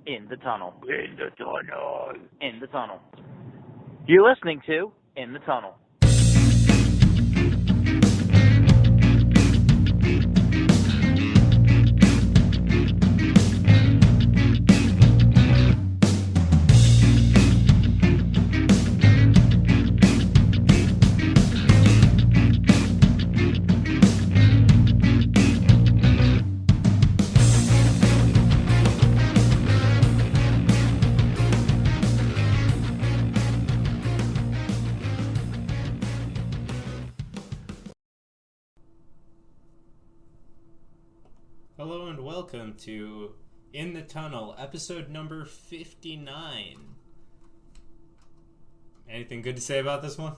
In the tunnel. In the tunnel. In the tunnel. You're listening to In the Tunnel. Hello and welcome to In the Tunnel, episode number 59. Anything good to say about this one?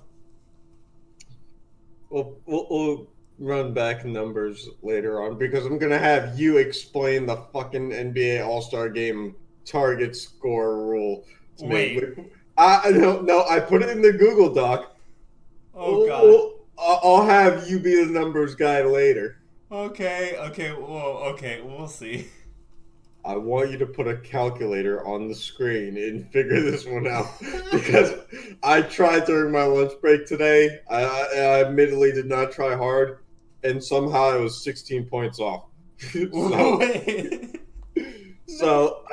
We'll run back numbers later on because I'm going to have you explain the fucking NBA All-Star Game target score rule to me. Wait. No, I put it in the Google Doc. Oh, God. I'll have you be the numbers guy later. Okay, we'll see. I want you to put a calculator on the screen and figure this one out because I tried during my lunch break today. I admittedly did not try hard, and somehow I was 16 points off. So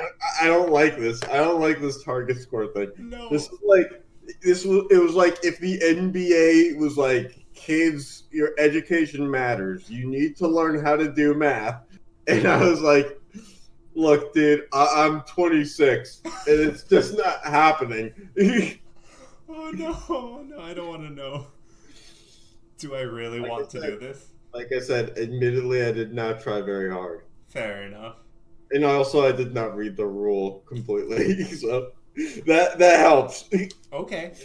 I don't like this. I don't like this target score thing. No. It was like if the NBA was like, kids, your education matters. You need to learn how to do math. And I was like, look, dude, I'm 26, and it's just not happening. Oh, no, I don't want to know. Do I really want to do this? Like I said, admittedly, I did not try very hard. Fair enough. And I did not read the rule completely, so that helps. Okay.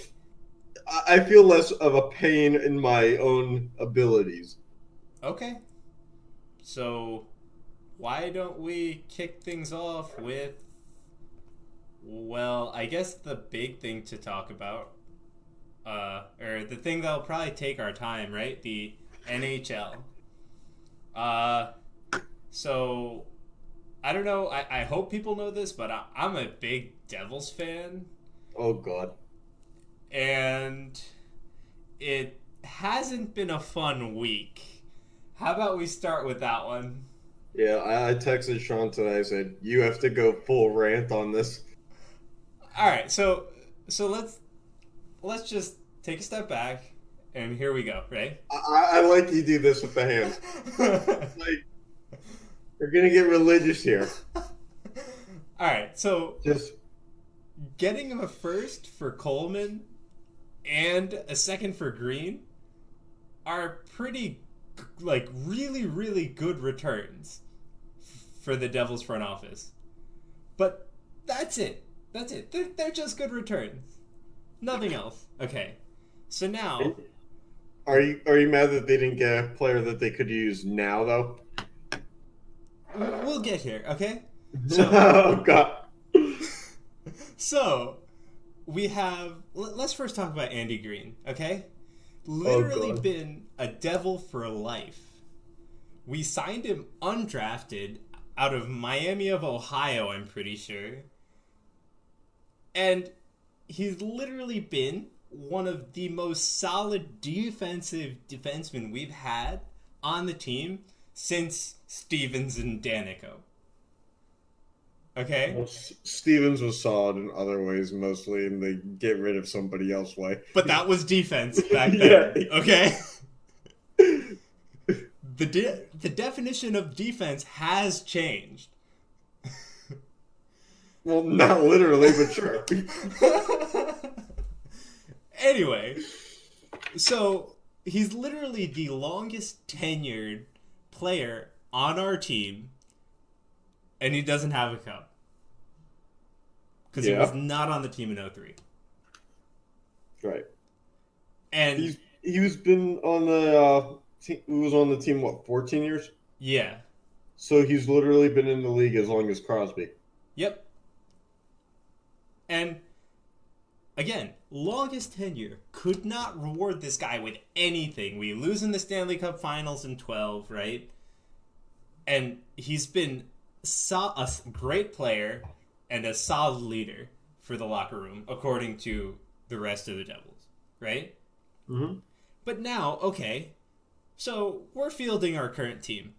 I feel less of a pain in my own abilities. Okay. So, why don't we kick things off with, well, I guess the big thing to talk about, or the thing that'll probably take our time, right? The NHL. So, I don't know, I hope people know this, but I'm a big Devils fan. Oh, God. And it hasn't been a fun week. How about we start with that one? Yeah, I texted Sean today. I said, you have to go full rant on this. All right, so let's just take a step back, and here we go, right? I like you do this with the hands. Like, you're going to get religious here. All right, so Just getting a first for Coleman and a second for Green are pretty, like, really, really good returns for the Devils front office. But that's it. They're just good returns. Nothing else. Okay. So now, Are you mad that they didn't get a player that they could use now, though? we'll get here, okay? Oh, God. So, we have... Let's first talk about Andy Green, okay? Literally been a Devil for life. We signed him undrafted out of Miami of Ohio, I'm pretty sure. And he's literally been one of the most solid defensive defensemen we've had on the team since Stevens and Danico. Okay? Well, Stevens was solid in other ways, mostly in the get rid of somebody else way. But that was defense back then, Yeah. okay? The definition of defense has changed. Well, not literally, but sure. Anyway, so he's literally the longest tenured player on our team, and he doesn't have a cup. Because he was not on the team in 03. Right. And he was been on the he was on the team, what, 14 years? yeah. So he's literally been in the league as long as Crosby. Yep. And again, longest tenure. Could not reward this guy with anything. We lose in the Stanley Cup Finals in 12, right? And he's been a great player and a solid leader for the locker room, according to the rest of the Devils, right? Mm-hmm. But now, okay, so we're fielding our current team.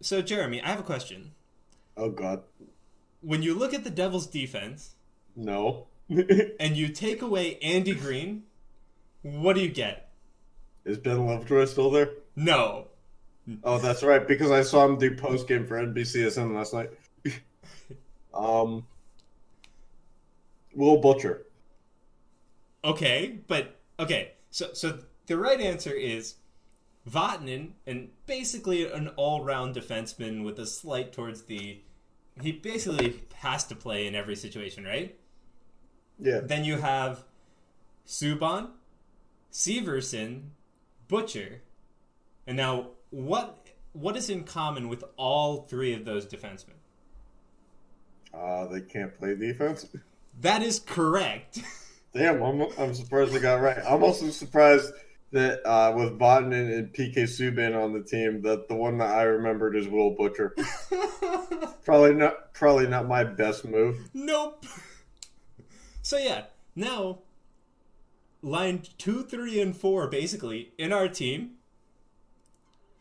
So, Jeremy, I have a question. Oh, God. When you look at the Devils' defense... No. and you take away Andy Green, what do you get? Is Ben Lovejoy still there? No. Oh, that's right, because I saw him do post-game for NBCSN last night. Will Butcher. Okay, so the right answer is Vatanen, and basically an all-round defenseman with a slight towards the... He basically has to play in every situation, right? Yeah. Then you have Subban, Severson, Butcher. And now, what is in common with all three of those defensemen? They can't play defense. That is correct. Damn, I'm surprised they got right. I'm also surprised that with Vatanen and PK Subban on the team, that the one that I remembered is Will Butcher. Probably not my best move. Nope. So yeah, now line 2, 3, and 4 basically in our team.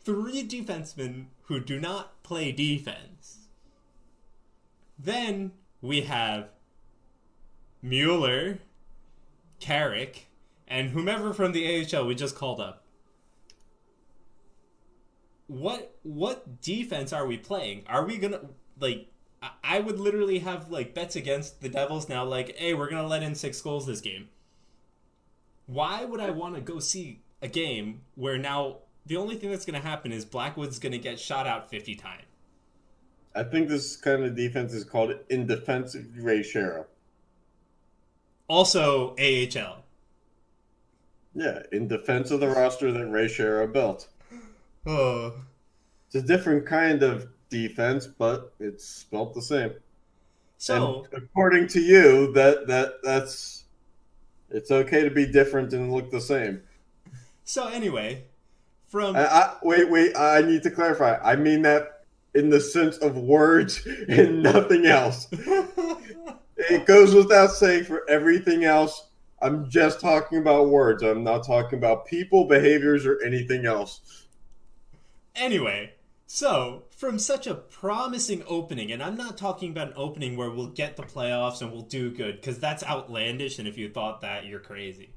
3 defensemen who do not play defense. Then we have Mueller, Carrick, and whomever from the AHL we just called up. What defense are we playing? Are we gonna, like, I would literally have, like, bets against the Devils now, like, hey, we're gonna let in 6 goals this game. Why would I want to go see a game where now the only thing that's gonna happen is Blackwood's gonna get shot out 50 times? I think this kind of defense is called in defense of Ray Shero. Also AHL. Yeah, in defense of the roster that Ray Shero built. Oh. It's a different kind of defense, but it's spelt the same. So, and according to you, that's it's okay to be different and look the same. So anyway, from wait, I need to clarify. I mean that in the sense of words and nothing else. It goes without saying for everything else. I'm just talking about words. I'm not talking about people, behaviors, or anything else. Anyway, so from such a promising opening, and I'm not talking about an opening where we'll get the playoffs and we'll do good, because that's outlandish, and if you thought that, you're crazy.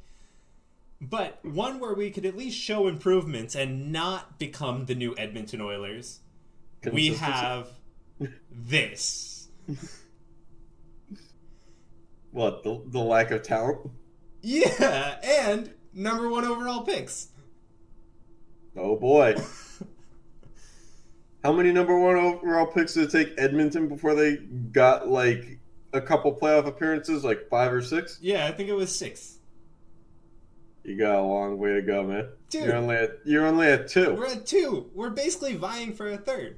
But one where we could at least show improvements and not become the new Edmonton Oilers. We have this. What, the lack of talent? Yeah, and number 1 overall picks. Oh boy. How many number 1 overall picks did it take Edmonton before they got, like, a couple playoff appearances, like 5 or 6? Yeah, I think it was 6. You got a long way to go, man. Dude, you're only at 2. We're at 2. We're basically vying for a 3rd.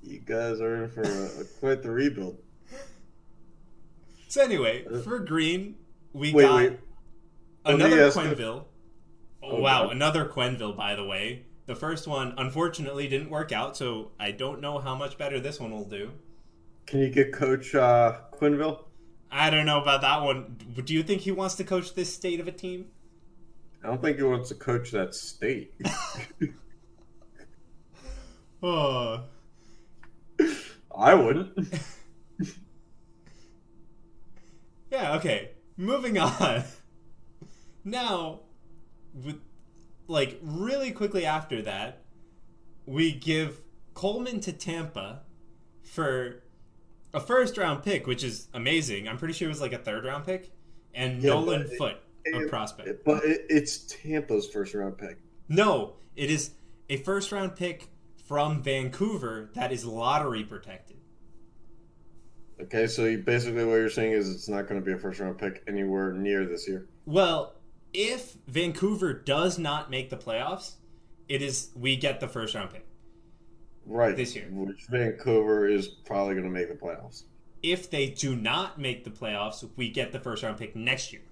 You guys are in for quite the rebuild. So anyway, for Green, we got another Quenneville. Wow, another Quenneville, by the way. The first one, unfortunately, didn't work out, so I don't know how much better this one will do. Can you get Coach Quenneville? I don't know about that one. Do you think he wants to coach this state of a team? I don't think he wants to coach that state. Oh. I wouldn't. Yeah, okay. Moving on. Now, really quickly after that, we give Coleman to Tampa for a first-round pick, which is amazing. I'm pretty sure it was like a third-round pick. And Nolan Foote, a prospect. But it's Tampa's first-round pick. No, it is a first-round pick from Vancouver that is lottery protected. Okay, so basically what you're saying is it's not going to be a first-round pick anywhere near this year. Well, if Vancouver does not make the playoffs, we get the first-round pick. Right. This year. Which Vancouver is probably going to make the playoffs. If they do not make the playoffs, we get the first-round pick next year.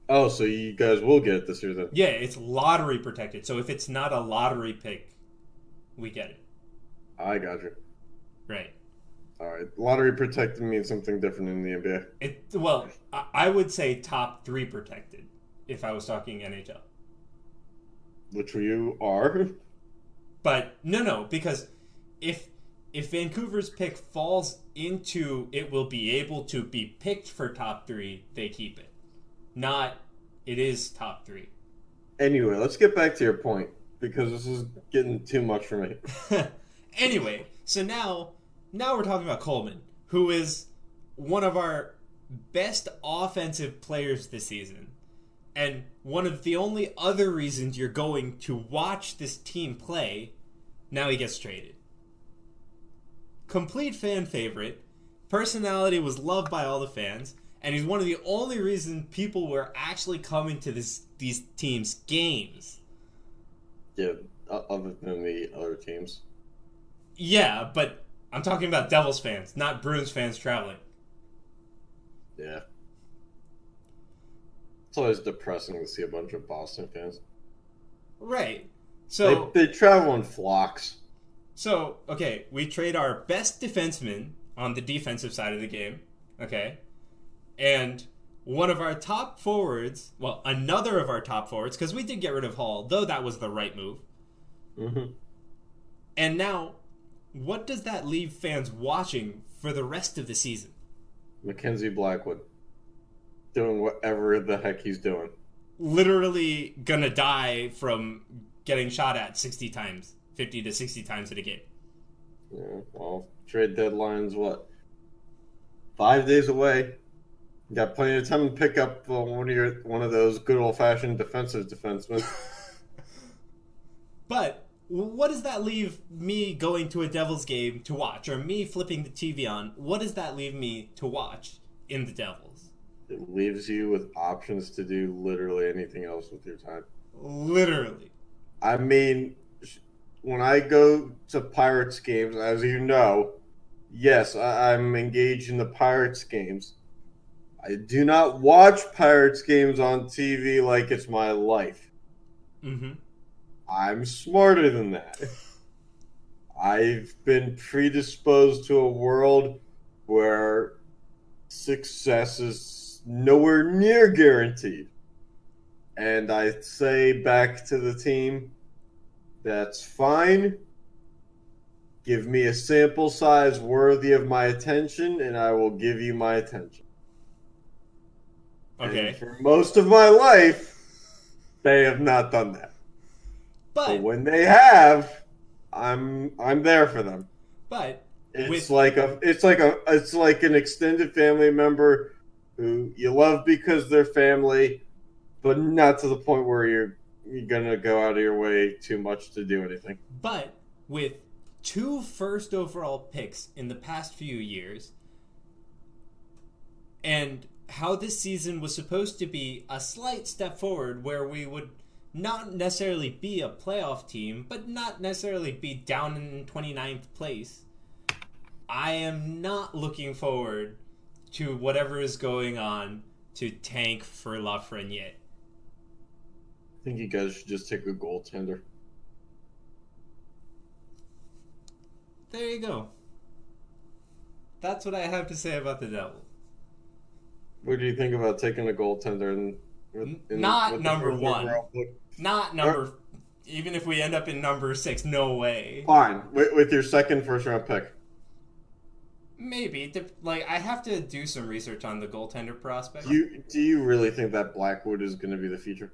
Oh, so you guys will get it this year then? Yeah, it's lottery protected. So if it's not a lottery pick, we get it. I got you. Right. All right. Lottery protected means something different in the NBA. Well, I would say top 3 protected if I was talking NHL. Which you are. But no, because if Vancouver's pick falls into it will be able to be picked for top 3, they keep it. Not it is top 3. Anyway, let's get back to your point because this is getting too much for me. Anyway, so now we're talking about Coleman, who is one of our best offensive players this season. And one of the only other reasons you're going to watch this team play, now he gets traded. Complete fan favorite. Personality was loved by all the fans. And he's one of the only reasons people were actually coming to these teams' games. Yeah, other than the other teams. Yeah, but I'm talking about Devils fans, not Bruins fans traveling. Yeah. It's always depressing to see a bunch of Boston fans. Right. So they travel in flocks. So, okay, we trade our best defenseman on the defensive side of the game, okay? And one of our top forwards, well, another of our top forwards, because we did get rid of Hall, though that was the right move. Mm-hmm. And now, what does that leave fans watching for the rest of the season? Mackenzie Blackwood. Doing whatever the heck he's doing. Literally gonna die from getting shot at 60 times, 50 to 60 times in a game. Yeah, well, trade deadline's what? 5 days away. You got plenty of time to pick up one of those good old-fashioned defensive defensemen. But what does that leave me going to a Devils game to watch, or me flipping the TV on? What does that leave me to watch in the Devils? It leaves you with options to do literally anything else with your time. Literally. I mean, when I go to Pirates games, as you know, yes, I'm engaged in the Pirates games. I do not watch Pirates games on TV like it's my life. Mm-hmm. I'm smarter than that. I've been predisposed to a world where success is nowhere near guaranteed. And I say back to the team, that's fine. Give me a sample size worthy of my attention, and I will give you my attention. Okay. And for most of my life, they have not done that. But when they have, I'm there for them. But it's like an extended family member who you love because they're family, but not to the point where you're gonna go out of your way too much to do anything. But with 2 first overall picks in the past few years, and how this season was supposed to be a slight step forward where we would not necessarily be a playoff team, but not necessarily be down in 29th place, I am not looking forward to whatever is going on to tank for Lafreniere. I think you guys should just take a goaltender. There you go. That's what I have to say about the Devils. What do you think about taking a goaltender? Not number 1. Not number... Even if we end up in number 6, no way. Fine. With your second first-round pick. Maybe. I have to do some research on the goaltender prospect. Do you really think that Blackwood is going to be the future?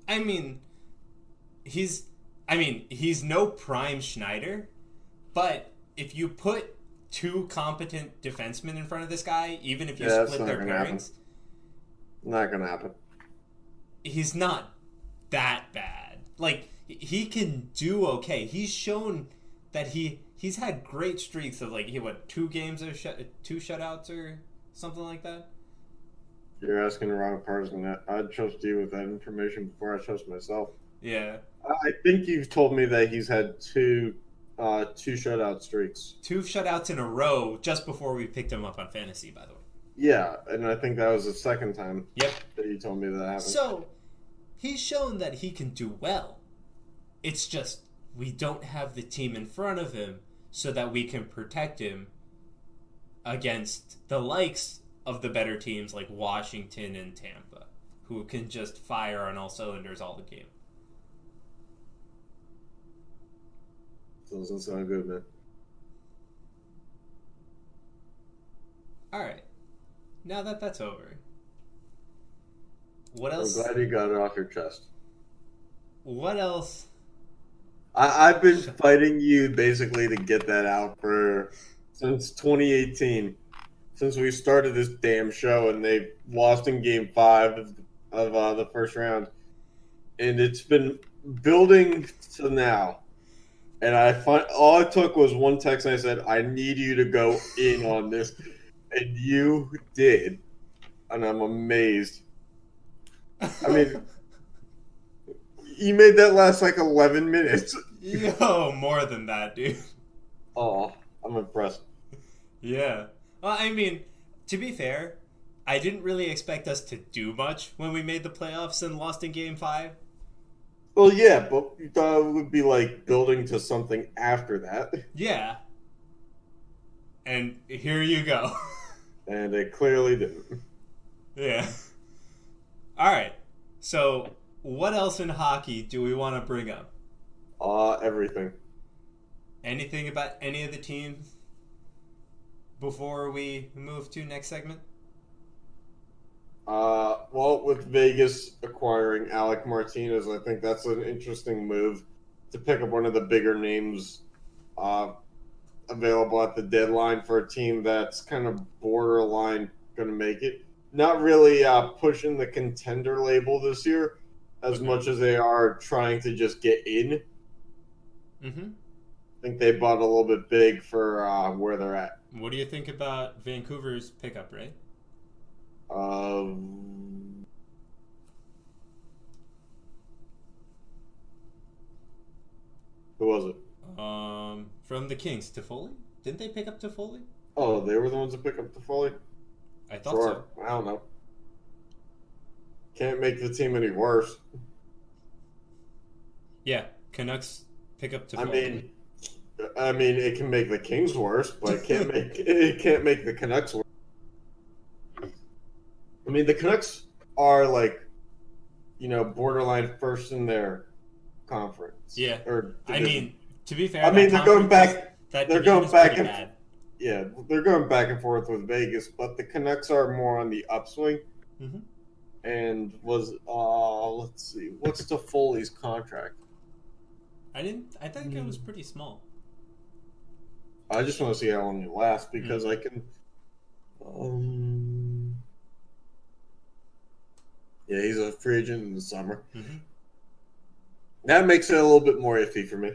I mean, he's no prime Schneider, but if you put 2 competent defensemen in front of this guy, even if you split their pairings... Not going to happen. He's not that bad. He can do okay. He's shown that he's had great streaks of 2 games or 2 shutouts or something like that. You're asking the wrong person. I'd trust you with that information before I trust myself. Yeah. I think you've told me that he's had 2 shutout streaks. 2 shutouts in a row just before we picked him up on fantasy, by the way. Yeah, and I think that was the second time. Yep. That you told me that happened. So, he's shown that he can do well. It's just we don't have the team in front of him so that we can protect him against the likes of the better teams like Washington and Tampa, who can just fire on all cylinders all the game. Doesn't sound good, man. All right. Now that that's over, what else? I'm glad you got it off your chest. What else? I've been fighting you basically to get that out since 2018, since we started this damn show, and they lost in Game 5 of the first round, and it's been building to now. And all it took was one text, and I said, "I need you to go in on this," and you did, and I'm amazed. I mean. You made that last like 11 minutes. Yo, more than that, dude. Oh, I'm impressed. Yeah. Well, I mean, to be fair, I didn't really expect us to do much when we made the playoffs and lost in Game 5. Well, yeah, but you thought it would be like building to something after that. Yeah. And here you go. And it clearly didn't. Yeah. All right. So, what else in hockey do we want to bring up? Everything. Anything about any of the teams before we move to next segment? Well, with Vegas acquiring Alec Martinez, I think that's an interesting move to pick up one of the bigger names available at the deadline for a team that's kind of borderline going to make it. Not really pushing the contender label this year as much as they are trying to just get in. Mm-hmm. I think they bought a little bit big for where they're at. What do you think about Vancouver's pickup, Ray? Who was it? From the Kings, Toffoli? Didn't they pick up Toffoli? Oh, they were the ones that picked up the Foley? I thought Sure. so. I don't know. Can't make the team any worse. Yeah, Canucks pick up Toffoli. I mean, it can make the Kings worse, but it can't make the Canucks worse. I mean, the Canucks are like, borderline first in their conference. Yeah. Or I mean, to be fair, they're going back. They're going back and bad. Yeah, they're going back and forth with Vegas, but the Canucks are more on the upswing. Mm-hmm. And let's see, what's Toffoli's contract? I think it was pretty small. I just want to see how long it lasts because I can. Yeah, he's a free agent in the summer. Mm-hmm. That makes it a little bit more iffy for me.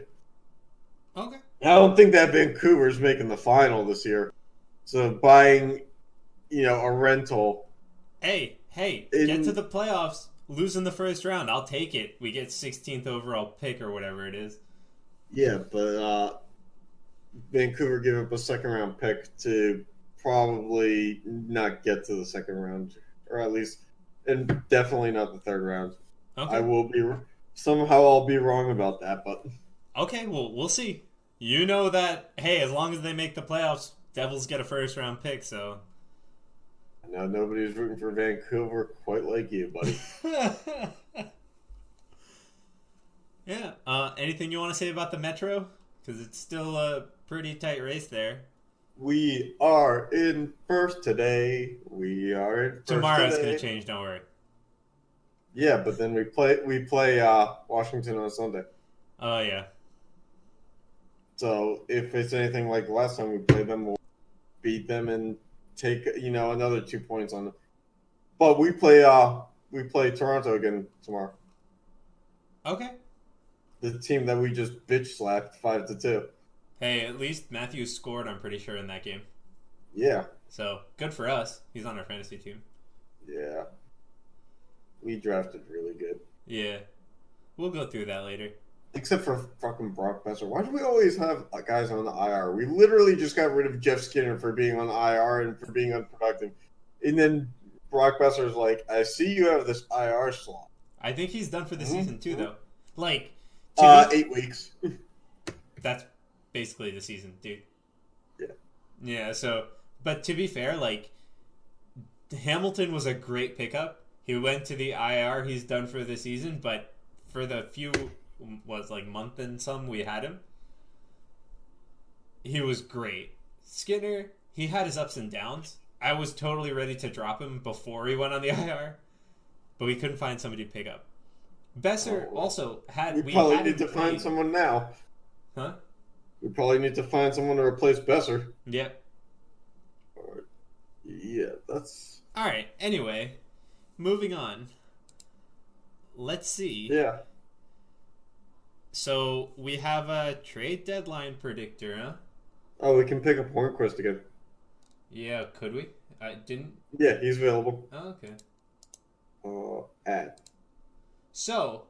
Okay. I don't think that Vancouver's making the final this year. So buying, a rental. Hey, get to the playoffs. Losing the first round, I'll take it. We get 16th overall pick or whatever it is. Yeah, but Vancouver gave up a second round pick to probably not get to the second round, or at least, and definitely not the third round. Okay. I'll be wrong about that, but okay, well, we'll see. You know that, hey, as long as they make the playoffs, Devils get a first round pick, so. I know nobody's rooting for Vancouver quite like you, buddy. Yeah. Anything you want to say about the Metro? Because it's still a pretty tight race there. We are in first today. Tomorrow's going to change, don't worry. Yeah, but then we play Washington on Sunday. Oh, yeah. So if it's anything like the last time we played them, we'll beat them and take another 2 points on them. But we play Toronto again tomorrow. Okay. The team that we just bitch slapped 5-2. Hey, at least Matthews scored, I'm pretty sure, in that game. Yeah. So good for us. He's on our fantasy team. Yeah. We drafted really good. Yeah. We'll go through that later. Except for fucking Brock Besser. Why do we always have guys on the IR? We literally just got rid of Jeff Skinner for being on the IR and for being unproductive. And then Brock Besser's like, I see you have this IR slot. I think he's done for the season too, though. Like, 8 weeks. That's basically the season, dude. Yeah. Yeah, so, but to be fair, like, Hamilton was a great pickup. He went to the IR, he's done for the season, but for the few, month and some we had him, he was great. Skinner, he had his ups and downs. I was totally ready to drop him before he went on the IR, but we couldn't find somebody to pick up. Besser also had... We probably need to find someone now. Huh? We probably need to find someone to replace Besser. Yep. Yeah, that's... Alright, anyway, moving on. Let's see. Yeah. So, we have a trade deadline predictor, huh? Oh, we can pick up Hornquist again. Yeah, could we? I didn't... Yeah, he's available. Oh, okay. Add. So,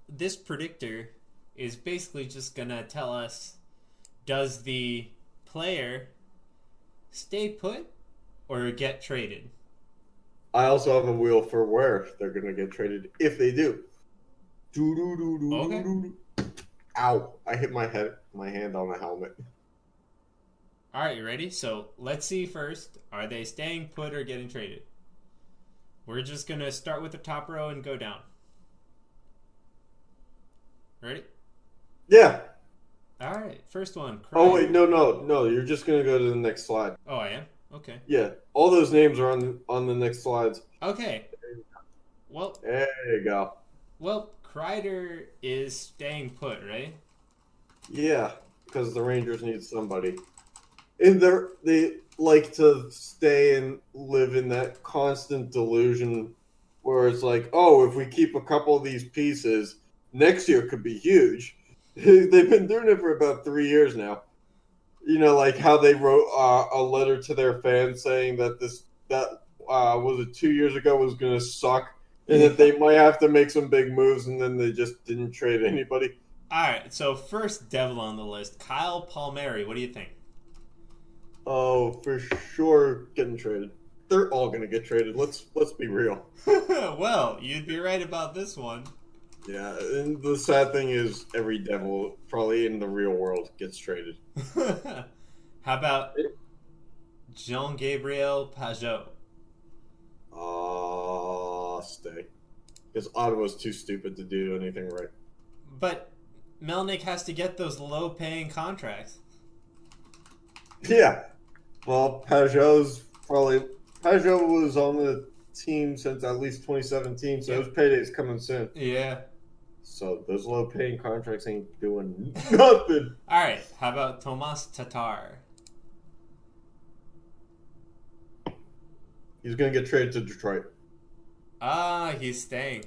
this predictor is basically just gonna tell us, does the player stay put or get traded? I also have a wheel for where they're going to get traded if they do. Okay. Ow. I hit my hand on the helmet. Alright, you ready? So, let's see first, are they staying put or getting traded? We're just gonna start with the top row and go down. Ready? Yeah. Alright, first one. Oh, wait, no. You're just going to go to the next slide. Oh, I am? Okay. Yeah. All those names are on the next slides. Okay. Well, There you go. Well, Kreider is staying put, right? Yeah, because the Rangers need somebody. And they like to stay and live in that constant delusion where it's like, oh, if we keep a couple of these pieces, next year could be huge. They've been doing it for about 3 years now. You know, like how they wrote a letter to their fans saying that was it 2 years ago was going to suck, and that they might have to make some big moves, and then they just didn't trade anybody. All right, so first devil on the list, Kyle Palmieri. What do you think? Oh, for sure, getting traded. They're all going to get traded. Let's be real. Well, you'd be right about this one. Yeah, and the sad thing is every devil, probably in the real world, gets traded. How about Jean-Gabriel Pageau? Stay. Because Ottawa's too stupid to do anything right. But Melnick has to get those low-paying contracts. Yeah. Well, Pajot was on the team since at least 2017, so his payday's coming soon. Yeah. So those low-paying contracts ain't doing nothing. All right. How about Tomas Tatar? He's going to get traded to Detroit. He's staying.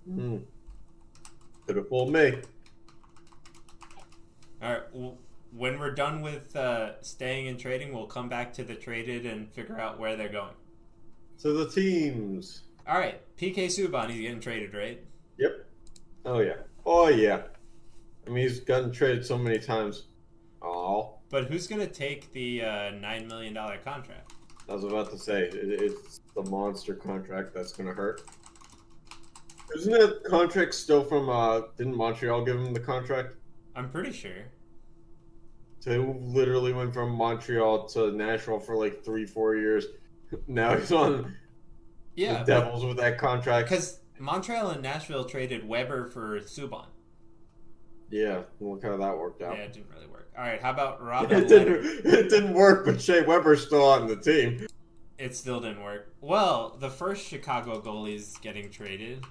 Could have fooled me. All right. When we're done with staying and trading, we'll come back to the traded and figure out where they're going. So the teams. All right. PK Subban, he's getting traded, right? Yep. Oh, yeah. I mean, he's gotten traded so many times. Oh. But who's going to take the $9 million contract? I was about to say, it's the monster contract that's going to hurt. Isn't that contract still from, didn't Montreal give him the contract? I'm pretty sure. So he literally went from Montreal to Nashville for like 3-4 years. Now he's on the Devils with that contract. Because Montreal and Nashville traded Weber for Subban. Yeah, look how that worked out. Yeah, it didn't really work. All right, how about Robin It Leonard? didn't work, but Shea Weber's still on the team. It still didn't work. Well, the first Chicago goalie's getting traded.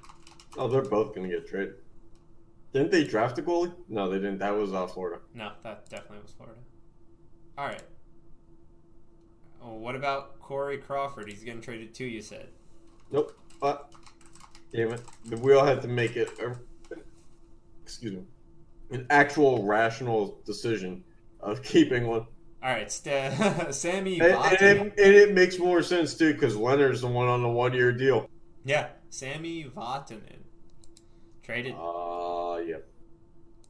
Oh, they're both going to get traded. Didn't they draft a goalie? No, they didn't. That was Florida. No, that definitely was Florida. All right. Oh, what about Corey Crawford? He's getting traded too, you said. Nope. Damn it. We all had to make it, an actual rational decision of keeping one. All right, Sammy And Vatanen. it makes more sense, too, because Leonard's the one on the 1-year deal. Yeah, Sammy Vatanen. Traded. Yeah.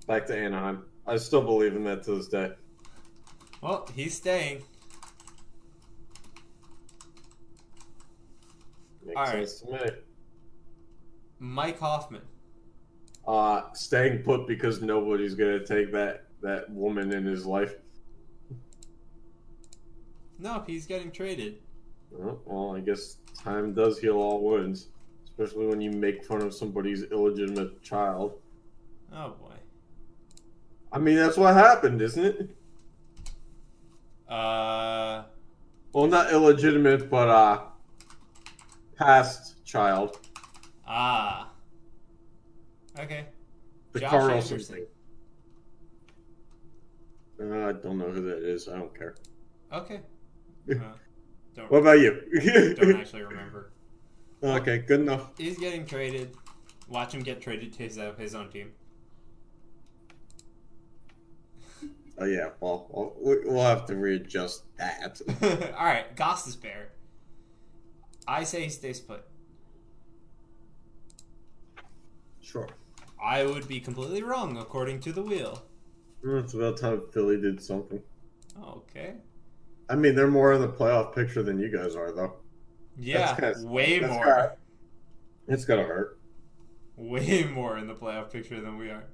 Back to Anaheim. I still believe in that to this day. Well, he's staying. Makes All right. sense to me. Mike Hoffman. Staying put because nobody's gonna take that woman in his life. No, he's getting traded. Well, I guess time does heal all wounds, especially when you make fun of somebody's illegitimate child. Oh boy. I mean, that's what happened, isn't it? Well, not illegitimate, but past child. Ah. Okay. The Josh Carlson Anderson. thing. I don't know who that is. I don't care. Okay. Don't, What about you? don't actually remember. Okay, good enough. He's getting traded. Watch him get traded to his own team. Oh yeah, well, we'll have to readjust that. All right, Goss is bear. I say he stays put. Sure. I would be completely wrong according to the wheel. It's about time Philly did something. Okay. I mean, they're more in the playoff picture than you guys are, though. Yeah, That's way that's more. It's gotta hurt. Way more in the playoff picture than we are.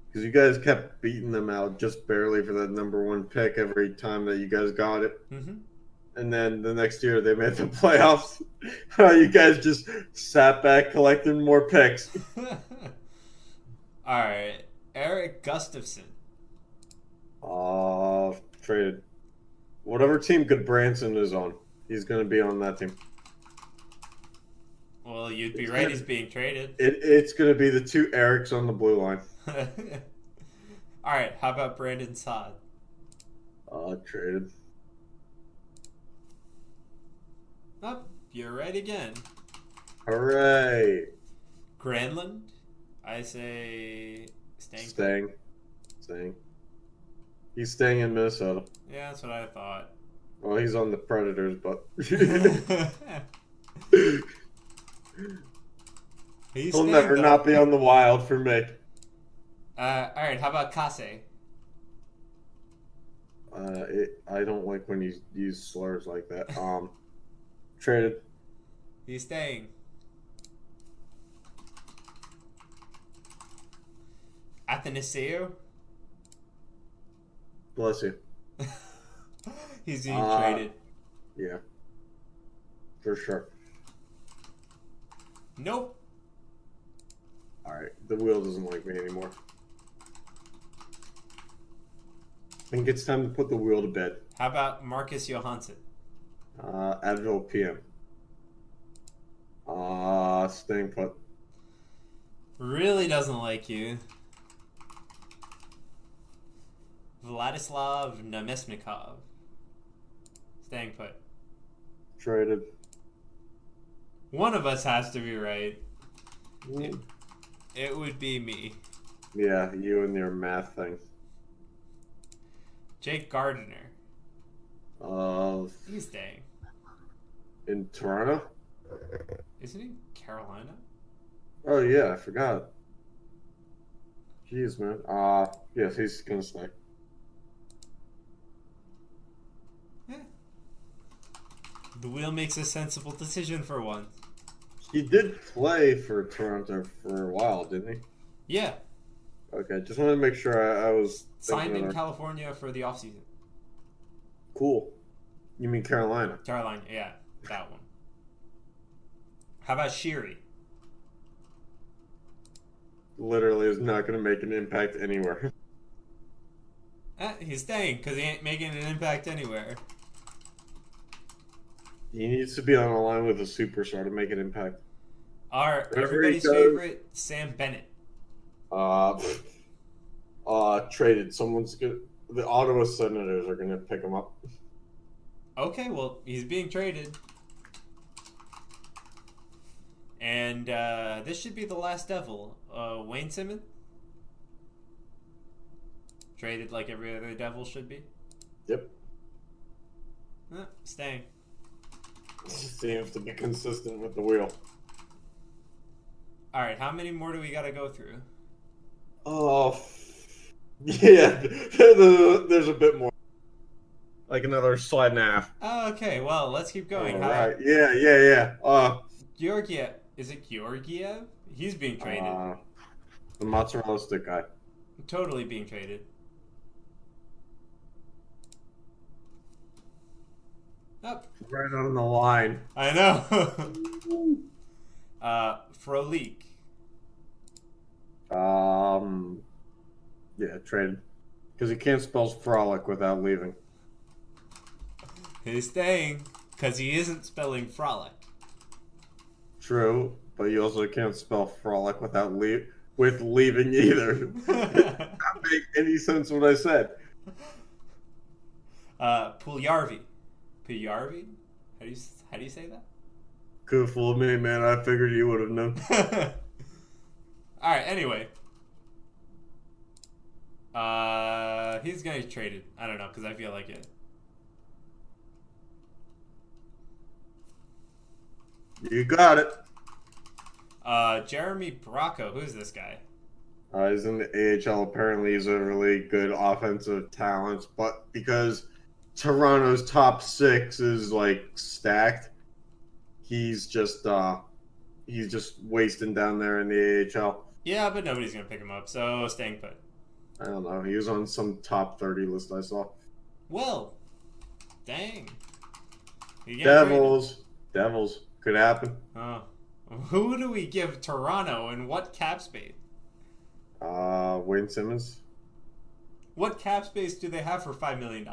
Because you guys kept beating them out just barely for that #1 pick every time that you guys got it. Mm-hmm. And then the next year they made the playoffs. You guys just sat back collecting more picks. All right, Eric Gustafson. Traded. Whatever team Goodbranson is on, he's going to be on that team. Well, you'd be right. He's being traded. It's going to be the two Erics on the blue line. All right, how about Brandon Saad? Traded. Oh, you're right again. Hooray! Granlund? I say Staying. He's staying in Minnesota. Yeah, that's what I thought. Well, he's on the Predators, but he'll never not be on the Wild for me. All right, how about Kase? I don't like when you use slurs like that. Traded. He's staying. Athanasiou? Bless you. He's being traded. Yeah. For sure. Nope. Alright, the wheel doesn't like me anymore. I think it's time to put the wheel to bed. How about Marcus Johansson? Advil PM. Staying put. Really doesn't like you. Vladislav Namestnikov. Staying put. Traded. One of us has to be right. Mm. It would be me. Yeah, you and your math thing. Jake Gardiner. He's staying. In Toronto? Isn't he Carolina? Oh yeah, I forgot. Jeez, man. Yes, he's gonna stay. Yeah. The wheel makes a sensible decision for once. He did play for Toronto for a while, didn't he? Yeah. Okay, just wanted to make sure I was Signed in California for the offseason. Cool. You mean Carolina? Carolina, yeah, that one. How about Sheary? Literally is not going to make an impact anywhere. He's staying because he ain't making an impact anywhere. He needs to be on a line with a superstar to make an impact. Everybody's favorite, Sam Bennett. Traded. The Ottawa Senators are going to pick him up. Okay, well, he's being traded. And this should be the last Devil. Wayne Simmons? Traded like every other Devil should be? Yep. Staying. Seems to be consistent with the wheel. Alright, how many more do we gotta go through? Oh, yeah. There's a bit more. Like another slide and a half. Oh, okay, well, let's keep going. All right. Yeah. Georgiev. Is it Georgiev? He's being traded. The mozzarella stick guy. Totally being traded. Oh, Right on the line. I know. Frolik. Yeah, traded. Because he can't spell frolic without leaving. He's staying because he isn't spelling frolic. True, but you also can't spell frolic without leaving either. Not make any sense what I said. Puljärvi. Puljärvi? How do you say that? Could have fooled me, man. I figured you would have known. Alright, anyway. He's gonna get traded. I don't know, because I feel like it. You got it. Jeremy Bracco. Who's this guy? He's in the AHL. Apparently, he's a really good offensive talent, but because Toronto's top 6 is like stacked, he's just wasting down there in the AHL. Yeah, but nobody's gonna pick him up, so staying put. I don't know. He was on some top 30 list I saw. Well, dang. Devils could happen. Oh, who do we give Toronto and what cap space? Wayne Simmons. What cap space do they have for $5 million?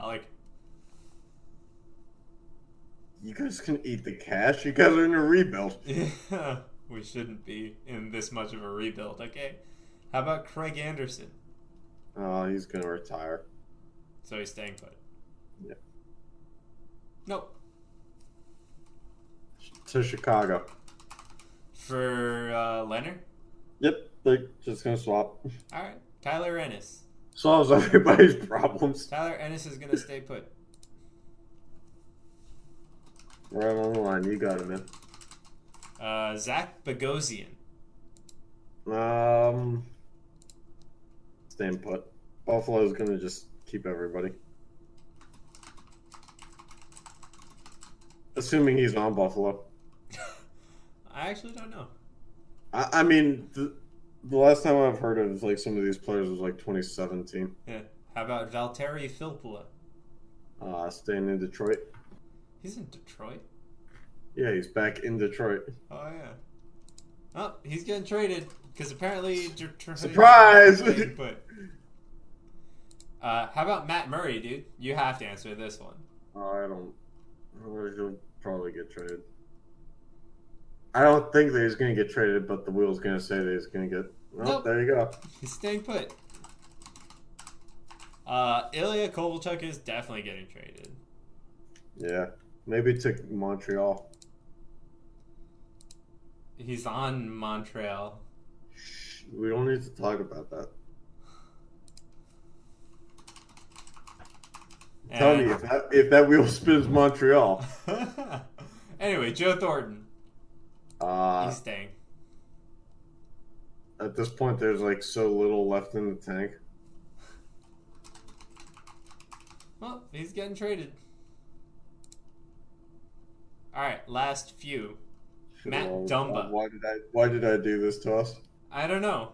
You guys can eat the cash. You guys are in a rebuild. Yeah, we shouldn't be in this much of a rebuild. Okay, how about Craig Anderson? He's gonna retire. So he's staying put. Yeah. Nope. To Chicago. For Leonard? Yep, they're just gonna swap. Alright. Tyler Ennis. Solves everybody's problems. Tyler Ennis is gonna stay put. Right on the line, you got it, man. Zach Bogosian. Staying put. Buffalo's gonna just keep everybody. Assuming he's on Buffalo. I actually don't know. I mean, the last time I've heard of like some of these players was like 2017. Yeah. How about Valtteri Filppula? Staying in Detroit. He's in Detroit? Yeah, he's back in Detroit. Oh, yeah. Oh, he's getting traded. Because apparently... Surprise! But, how about Matt Murray, dude? You have to answer this one. I don't... He'll probably get traded. I don't think that he's going to get traded, but the wheel's going to say that he's going to get... Oh, nope. There you go. He's staying put. Ilya Kovalchuk is definitely getting traded. Yeah. Maybe to Montreal. He's on Montreal. We don't need to talk about that. Tell me if that wheel spins Montreal. Anyway, Joe Thornton. He's staying. At this point, there's like so little left in the tank. Well, he's getting traded. All right, last few. Matt Dumba. Why did I do this to us? I don't know.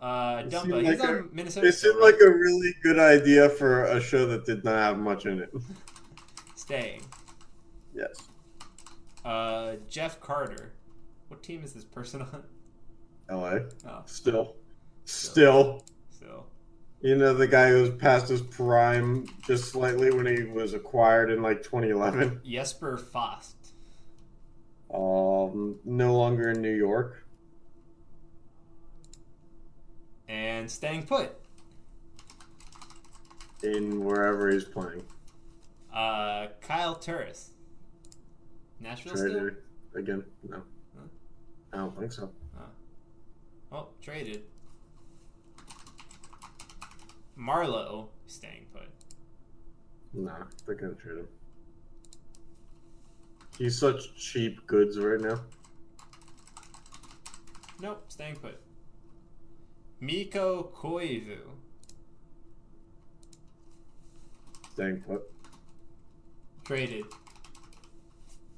Dumba. He's on Minnesota. It seemed like a really good idea for a show that did not have much in it. Staying. Yes. Jeff Carter. What team is this person on? LA. Oh. Still. You know the guy who was past his prime just slightly when he was acquired in like 2011? Jesper Fast. No longer in New York. And staying put. In wherever he's playing. Kyle Turris. Nashville Traded still? again? No. Huh? I don't think so. Oh, traded. Marlowe staying put. Nah, they're gonna trade him. He's such cheap goods right now. Nope, staying put. Mikko Koivu. Staying put. Traded.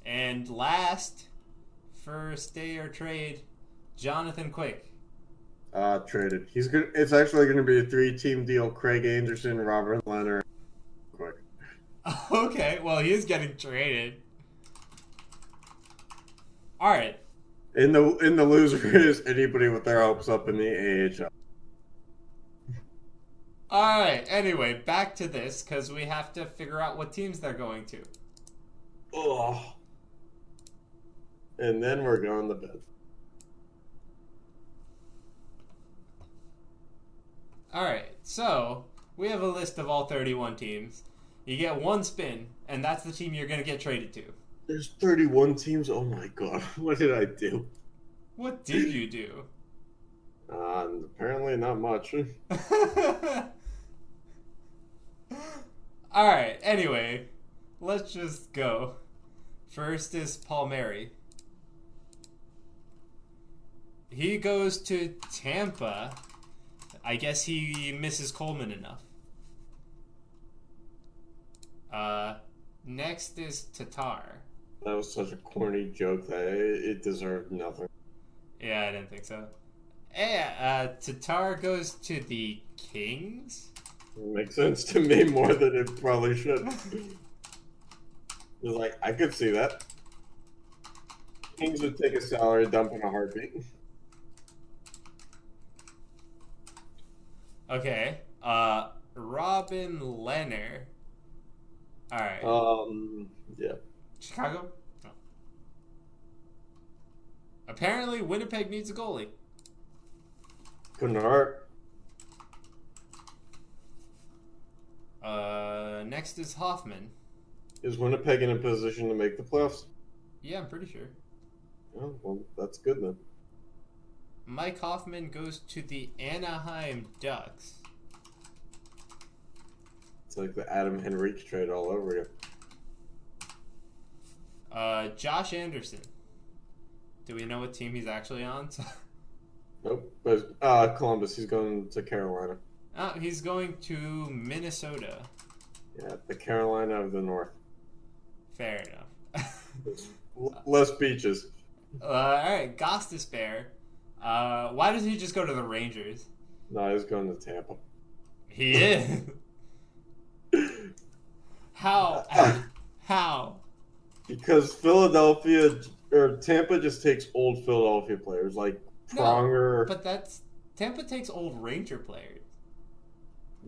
And last, for stay or trade, Jonathan Quick. Traded. He's good. It's actually going to be a 3-team deal. Craig Anderson, Robert Leonard. Quick. Okay, well, he is getting traded. All right. In the loser is anybody with their hopes up in the AHL. All right. Anyway, back to this because we have to figure out what teams they're going to. Oh. And then we're going to bed. All right. So we have a list of all 31 teams. You get one spin, and that's the team you're going to get traded to. There's 31 teams. Oh my god, what did I do? What did you do? Apparently not much. All right. Anyway, let's just go. First is Palmieri. He goes to Tampa. I guess he misses Coleman enough. Next is Tatar. That was such a corny joke that it deserved nothing. Yeah, I didn't think so. Yeah, Tatar goes to the Kings. It makes sense to me more than it probably should. It's like, I could see that. Kings would take a salary dump in a heartbeat. Okay. Robin Leonard. All right. Yeah. Chicago? No. Apparently, Winnipeg needs a goalie. Couldn't hurt. Next is Hoffman. Is Winnipeg in a position to make the playoffs? Yeah, I'm pretty sure. Oh, well, that's good then. Mike Hoffman goes to the Anaheim Ducks. It's like the Adam Henrique trade all over again. Josh Anderson. Do we know what team he's actually on? Nope. But Columbus, he's going to Carolina. Oh, he's going to Minnesota. Yeah, the Carolina of the North. Fair enough. Less beaches. Alright, Gostisbehere. Why doesn't he just go to the Rangers? No, he's going to Tampa. He is. How? How? Because Philadelphia or Tampa just takes old Philadelphia players like Pronger. No, but Tampa takes old Ranger players.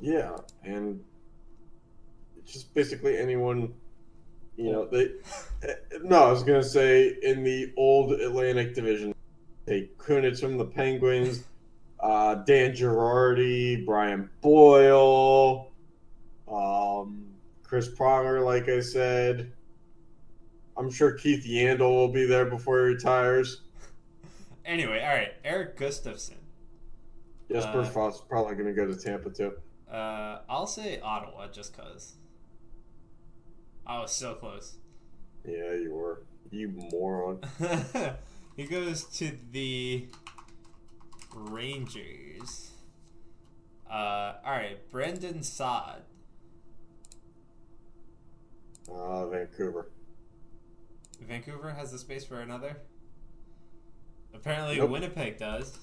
Yeah, and just basically anyone, they. No, I was gonna say in the old Atlantic Division, they Kunitz from the Penguins, Dan Girardi, Brian Boyle, Chris Pronger, like I said. I'm sure Keith Yandel will be there before he retires. Anyway, all right, Eric Gustafson. Jesper Foss probably going to go to Tampa too. I'll say Ottawa just cause. I was so close. Yeah, you were. You moron. He goes to the Rangers. Alright, Brendan Saad. Vancouver. Vancouver has the space for another? Apparently Nope. Winnipeg does.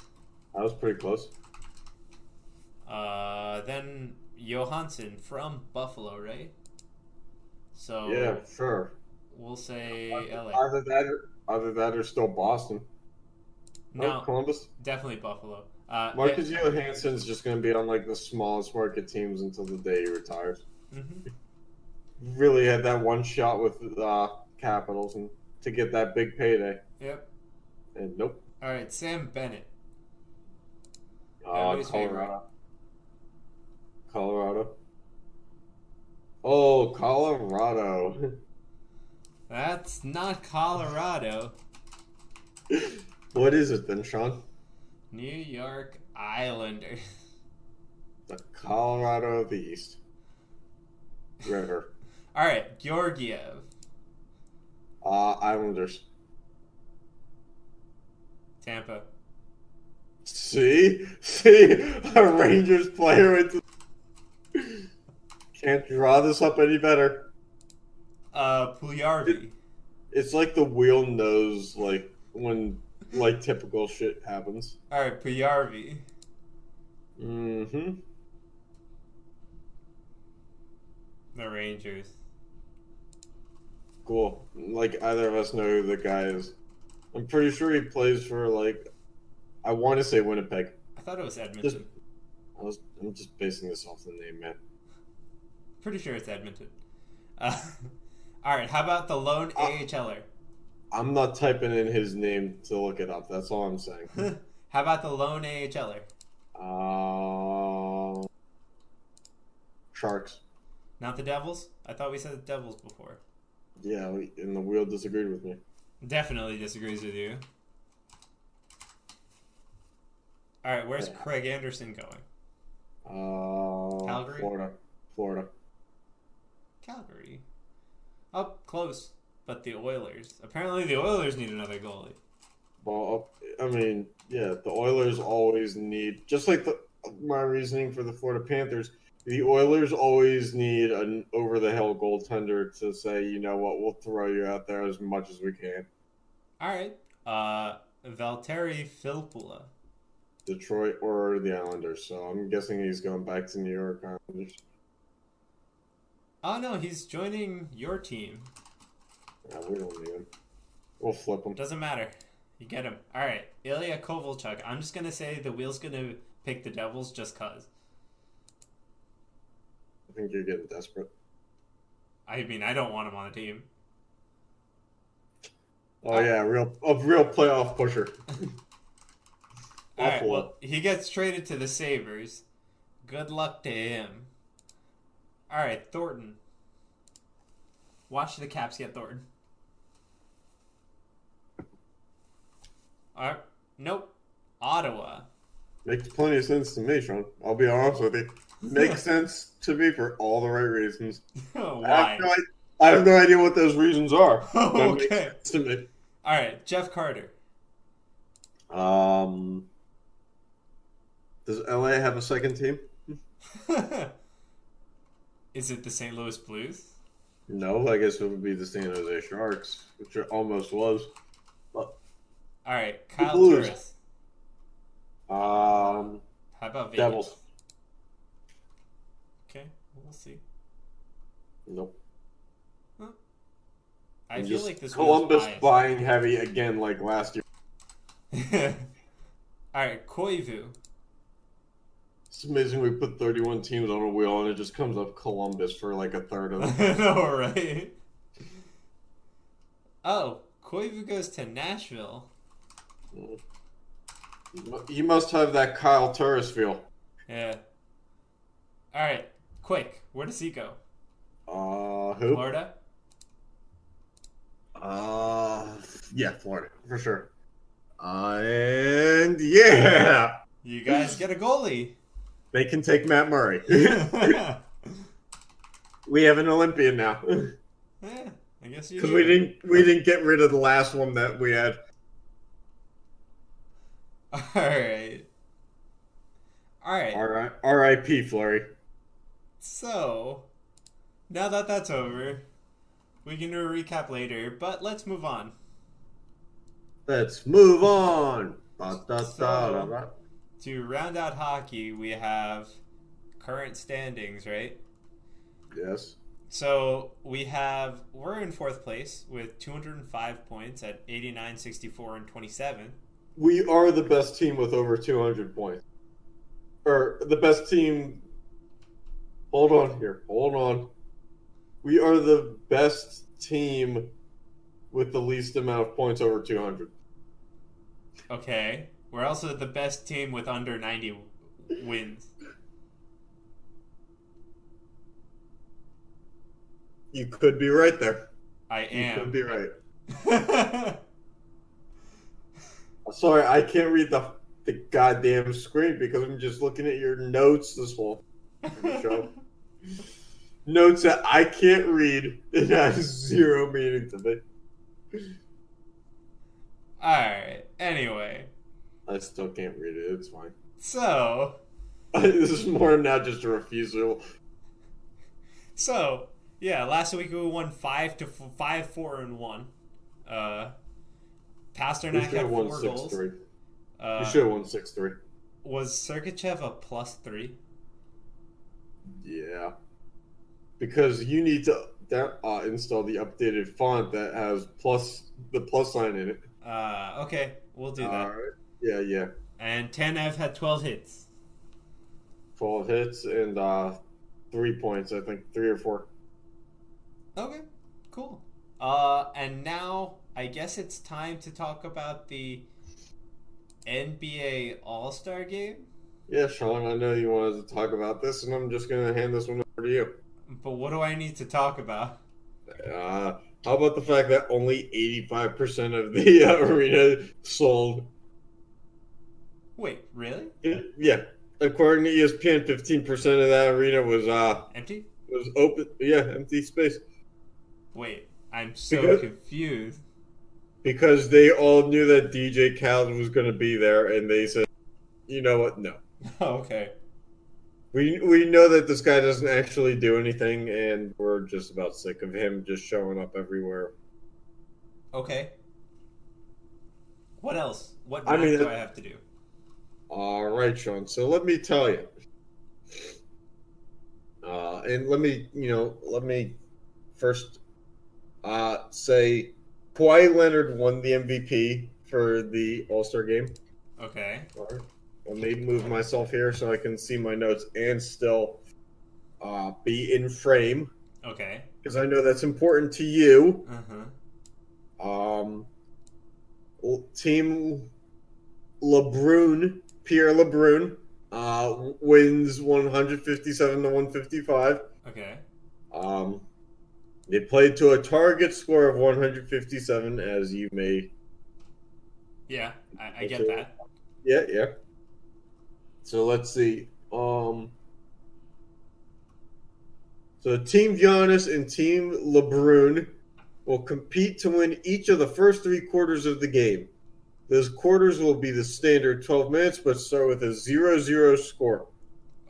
That was pretty close. Then Johansson from Buffalo, right? So Yeah, sure. we'll say LA. Either that or still Boston. No, Columbus. definitely Buffalo. Marcus Johansson's just going to be on like the smallest market teams until the day he retires. Mm-hmm. Really had that one shot with Capitals and to get that big payday. Yep. And nope. All right, Sam Bennett. Colorado. Everybody's favorite. Colorado. Oh, Colorado. That's not Colorado. What is it then, Sean? New York Islanders. The Colorado of the East. River. All right, Georgiev. Islanders. Tampa. See, a Rangers player went to... Can't draw this up any better. Puljujarvi. It's like the wheel knows, like when like typical shit happens. All right, Puljujarvi. Mm-hmm. The Rangers. Cool. Like, either of us know who the guy is. I'm pretty sure he plays for, like, I want to say Winnipeg. I thought it was Edmonton. I'm just basing this off the name, man. Pretty sure it's Edmonton. All right, how about the lone AHLer? I'm not typing in his name to look it up. That's all I'm saying. How about the lone AHLer? Sharks. Not the Devils? I thought we said the Devils before. Yeah, and the wheel disagreed with me. Definitely disagrees with you. All right, where's Craig Anderson going? Calgary? Florida. Calgary. Oh, close. But the Oilers. Apparently the Oilers need another goalie. Well, I mean, yeah, the Oilers always need, just like my reasoning for the Florida Panthers, the Oilers always need an over-the-hill goaltender to say, you know what, we'll throw you out there as much as we can. All right. Valtteri Filppula. Detroit or the Islanders, so I'm guessing he's going back to New York Islanders. Oh, no, he's joining your team. Yeah, we don't need him. We'll flip him. Doesn't matter. You get him. All right. Ilya Kovalchuk. I'm just going to say the wheel's going to pick the Devils just because. I think you're getting desperate. I mean, I don't want him on the team. Oh, yeah, a real playoff pusher. All right, well, he gets traded to the Sabres. Good luck to him. All right, Thornton. Watch the Caps get Thornton. All right, nope. Ottawa. Makes plenty of sense to me, Sean. I'll be honest with you. Makes sense to me for all the right reasons. Why? I have no idea what those reasons are. Oh, okay. Makes sense to me. All right, Jeff Carter. Does LA have a second team? Is it the St. Louis Blues? No, I guess it would be the San Jose Sharks, which it almost was. But all right, Kyle Blues. Turris. How about Vegas? Devils? Okay, we'll see. Nope. Huh. I feel like this Columbus buying heavy again, like last year. All right, Koivu. It's amazing we put 31 teams on a wheel and it just comes up Columbus for like a third of I them. know, right? Oh, Koivu goes to Nashville. You must have that Kyle Turris feel. Yeah. All right, quick. Where does he go? Who? Florida? Yeah, Florida, for sure. And yeah! You guys get a goalie. They can take Matt Murray. We have an Olympian now. Yeah, I guess you Because do. we didn't get rid of the last one that we had. All right. R.I.P. Flurry. So, now that that's over, we can do a recap later, but let's move on. Let's move on. To round out hockey, we have current standings, right? Yes. So we're in fourth place with 205 points at 89, 64, and 27. We are the best team with over 200 points. Or the best team. Hold on. We are the best team with the least amount of points over 200. Okay. We're also the best team with under 90 wins. You could be right there. I am. You could be right. Sorry, I can't read the goddamn screen because I'm just looking at your notes this whole show. Notes that I can't read and has zero meaning to me. Alright, anyway. I still can't read it, it's fine. So. This is more now just a refusal. So, yeah, last week we won 5-4-1. Pasternak had 4 goals. You should have won 6-3. Was Sergachev a +3? Yeah. Because you need to install the updated font that has the plus sign in it. Okay, we'll do that. Alright. Yeah. And Tanev had 12 hits. 12 hits and 3 points, I think. 3 or 4. Okay, cool. And now I guess it's time to talk about the NBA All-Star Game. Yeah, Sean, I know you wanted to talk about this, and I'm just going to hand this one over to you. But what do I need to talk about? How about the fact that only 85% of the arena sold? Wait, really? Yeah. According to ESPN, 15% of that arena was Empty? was open. Yeah, empty space. Wait, I'm so confused. Because they all knew that DJ Khaled was going to be there, and they said, you know what? No. Okay. We know that this guy doesn't actually do anything, and we're just about sick of him just showing up everywhere. Okay. What else? What do I have to do? All right, Sean. So let me tell you. And let me first say Kawhi Leonard won the MVP for the All-Star game. Okay. All right. Let me move myself here so I can see my notes and still be in frame. Okay. Because I know that's important to you. Uh-huh. Team LeBron, Pierre LeBron, wins 157 to 155. Okay. They played to a target score of 157, as you may. Yeah, I get that. Yeah. So let's see. So Team Giannis and Team LeBron will compete to win each of the first 3 quarters of the game. Those quarters will be the standard 12 minutes, but start with a 0-0 score.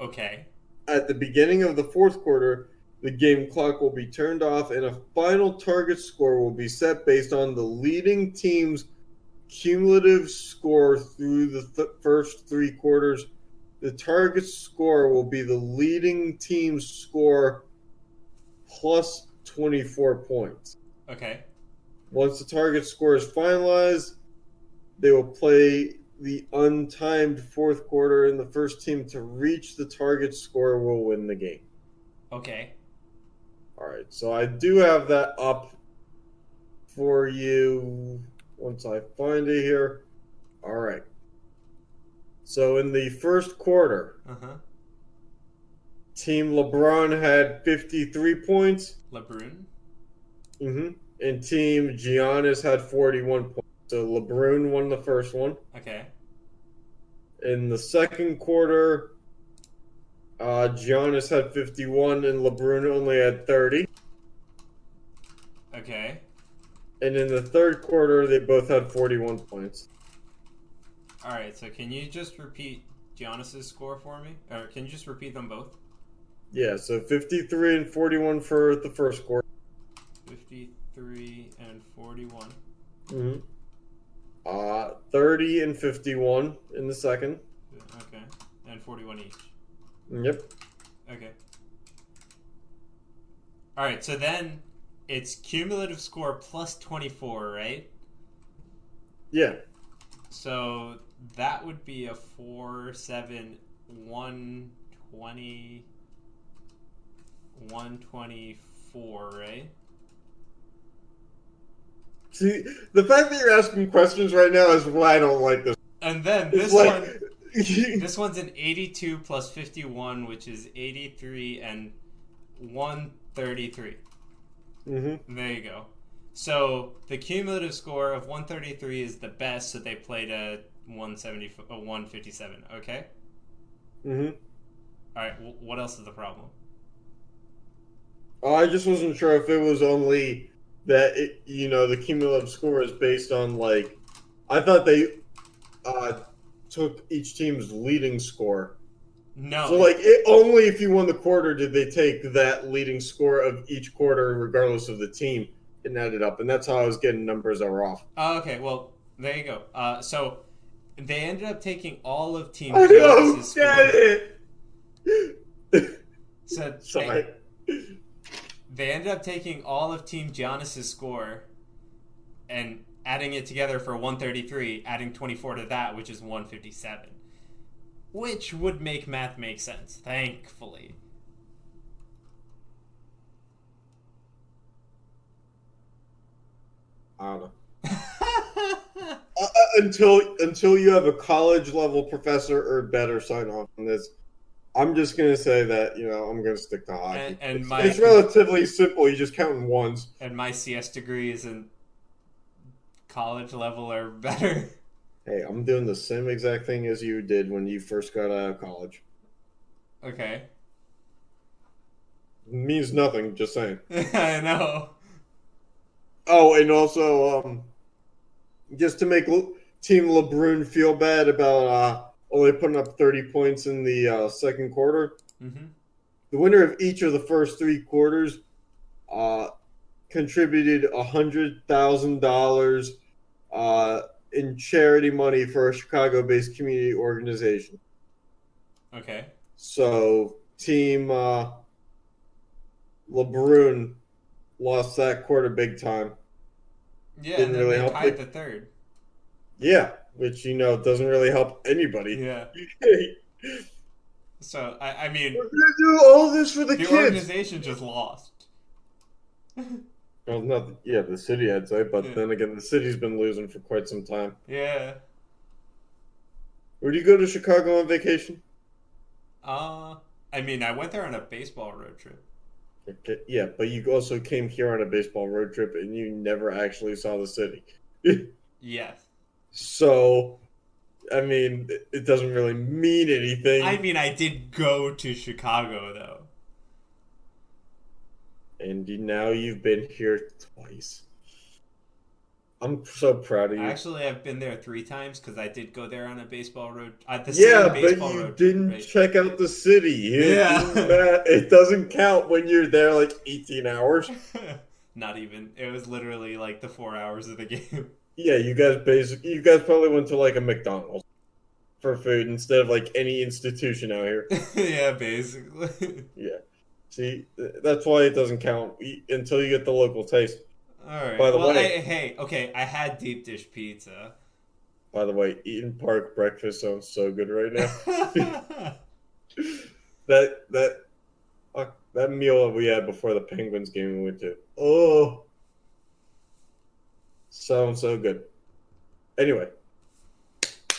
Okay. At the beginning of the 4th quarter, the game clock will be turned off and a final target score will be set based on the leading team's cumulative score through the first 3 quarters. The target score will be the leading team's score plus 24 points. Okay. Once the target score is finalized, they will play the untimed 4th quarter, and the first team to reach the target score will win the game. Okay. All right, so I do have that up for you once I find it here. All right. So in the first quarter, Team LeBron had 53 points. LeBron? And Team Giannis had 41 points. So LeBron won the first one. Okay. In the second quarter, Giannis had 51 and LeBron only had 30. Okay. And in the third quarter, they both had 41 points. All right, so can you just repeat Giannis' score for me? Or can you just repeat them both? Yeah, so 53 and 41 for the first quarter. 53 and 41. 30 and 51 in the second. Okay. And 41 each. Yep. Okay. All right, so then it's cumulative score plus 24, right? Yeah. So that would be a 4-7 120 124, right? See, the fact that you're asking questions right now is why I don't like this. And then this this one's an 82 plus 51, which is 83 and 133. There you go. So the cumulative score of 133 is the best, so they played a 157. Okay. All right. What else is the problem? I just wasn't sure if it was only that the cumulative score is based on I thought they took each team's leading score. No. So only if you won the quarter did they take that leading score of each quarter, regardless of the team, and add it up. And that's how I was getting numbers that were off. Okay. Well, there you go. So They ended up taking all of Team I don't Giannis's get score. it. So Sorry. they ended up taking all of Team Giannis's score and adding it together for 133, adding 24 to that, which is 157. Which would make math make sense, thankfully. I don't know. Until you have a college level professor or better sign off on this, I'm just gonna say that I'm gonna stick to hockey. It's relatively simple. You just count in ones. And my CS degree isn't college level or better. Hey, I'm doing the same exact thing as you did when you first got out of college. Okay. It means nothing. Just saying. I know. Oh, and also, just to make Team LeBrun feel bad about only putting up 30 points in the second quarter, the winner of each of the first 3 quarters contributed $100,000 in charity money for a Chicago-based community organization. Okay. So, Team LeBrun lost that quarter big time. Yeah, Didn't and then really they help tied the third. Yeah, which doesn't really help anybody. Yeah. So I mean, we're gonna do all this for the kids. The organization just lost. Well, the city, I'd say, but then again, the city's been losing for quite some time. Yeah. Would you go to Chicago on vacation? I mean, I went there on a baseball road trip. Okay, yeah, but you also came here on a baseball road trip and you never actually saw the city. Yes. So, I mean, it doesn't really mean anything. I mean, I did go to Chicago, though. And now you've been here twice. I'm so proud of you. Actually, I've been there 3 times because I did go there on a baseball road. But you didn't check out the city. It doesn't count when you're there like 18 hours. Not even. It was literally like the 4 hours of the game. Yeah, you guys probably went to like a McDonald's for food instead of like any institution out here. Yeah, basically. Yeah. See, that's why it doesn't count until you get the local taste. All right. By the way, okay, I had deep dish pizza. By the way, Eaton Park breakfast sounds so good right now. that meal that we had before the Penguins game we went to. Oh, sounds so good. Anyway.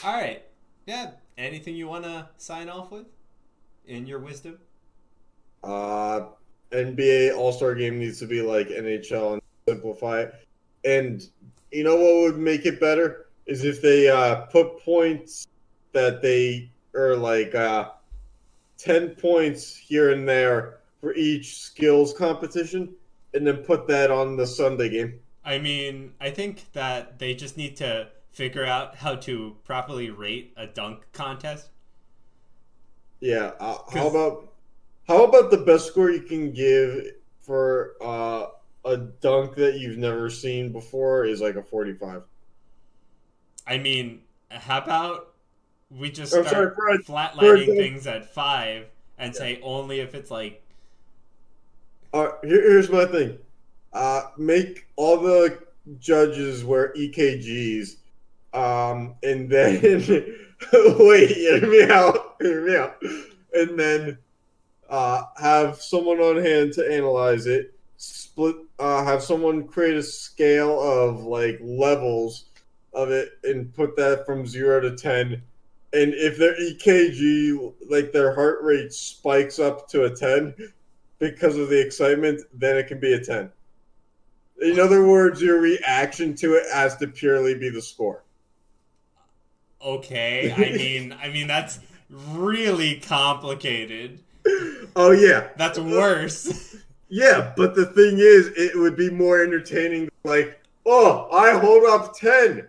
All right. Yeah. Anything you want to sign off with in your wisdom? NBA All-Star game needs to be like NHL and simplify it. And you know what would make it better is if they put points that they are like 10 points here and there for each skills competition, and then put that on the Sunday game. I mean, I think that they just need to figure out how to properly rate a dunk contest. Yeah. How about the best score you can give for a dunk that you've never seen before is like a 45? I mean, how about we just start flatlining things at 5 and say only if it's like... Here's my thing. Make all the judges wear EKGs, and then... wait, hear me out. And then... have someone on hand to analyze it. Have someone create a scale of like levels of it and put that from 0 to 10. And if their EKG, like their heart rate, spikes up to a 10 because of the excitement, then it can be a 10. In other words, your reaction to it has to purely be the score. Okay, I mean that's really complicated. Oh, yeah. That's worse. Yeah, but the thing is, it would be more entertaining, like, oh, I hold up 10.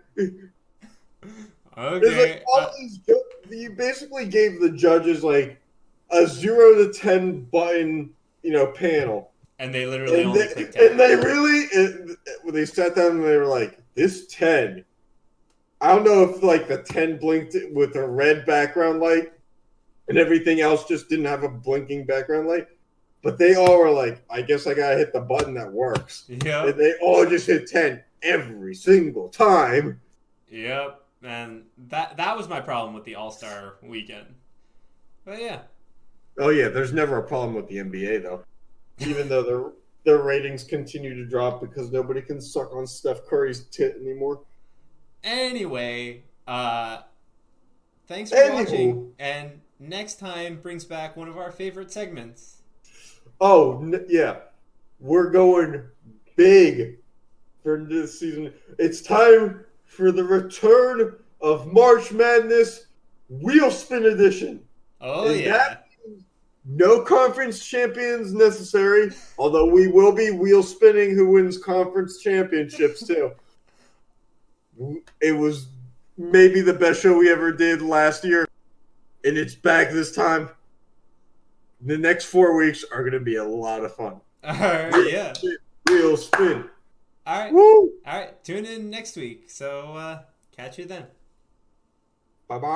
Okay. Like you basically gave the judges, like, a 0 to 10 button, panel. And they literally only clicked 10. And they sat down and they were like, this 10 I don't know if like the 10 blinked with a red background light and everything else just didn't have a blinking background light. But they all were like, I guess I gotta hit the button that works. Yep. And they all just hit 10 every single time. Yep. And that was my problem with the All-Star weekend. But yeah. Oh yeah, there's never a problem with the NBA though. Even though their ratings continue to drop because nobody can suck on Steph Curry's tit anymore. Anyway, thanks for Anywho. watching. And next time brings back one of our favorite segments. Oh yeah, we're going big for this season. It's time for the return of March Madness Wheel Spin Edition. Oh, And yeah. that means no conference champions necessary, although we will be wheel spinning who wins conference championships too. It was maybe the best show we ever did last year, and it's back this time. The next 4 weeks are going to be a lot of fun. All right, yeah. Wheel spin. All right. Woo! All right. Tune in next week. So catch you then. Bye-bye.